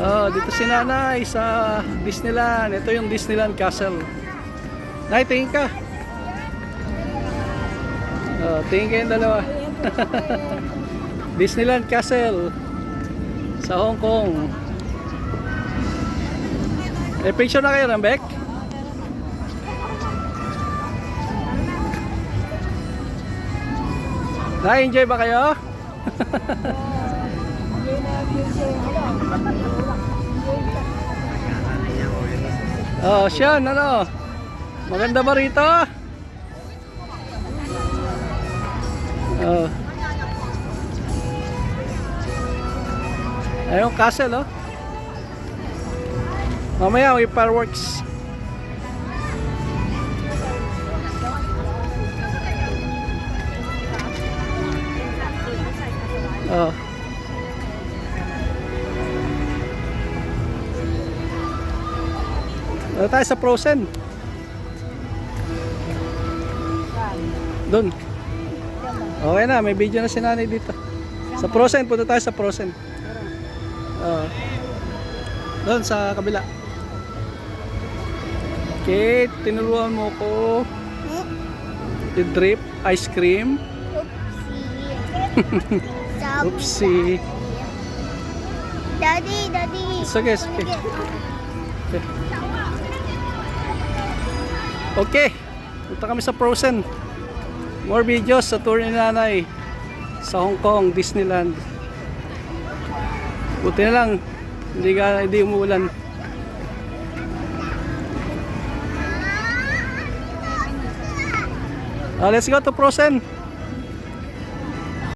Oh, dito si nanay sa Disneyland. Ito yung Disneyland Castle. Nay, tingin ka. Oh, tingin kayong dalawa. Disneyland Castle sa Hong Kong. Eh, picture na kayo, Rambek? Na-enjoy ba kayo? Oh, Sean, ano? Maganda ba rito? Oh. Ayun, castle, oh. Mamaya may fireworks. Oh. Ano tayo sa Frozen? Doon. Okay na, may video na si nanay dito. Sa Frozen, punta tayo sa Frozen. Doon sa kabila. Okay, tinuruan mo ko. The drip ice cream. Oopsie. Daddy. It's okay, it's okay. Okay, punta kami sa Frozen. More videos sa tour ni nanay sa Hong Kong, Disneyland. Buti na lang, hindi umuulan. Let's go to Frozen.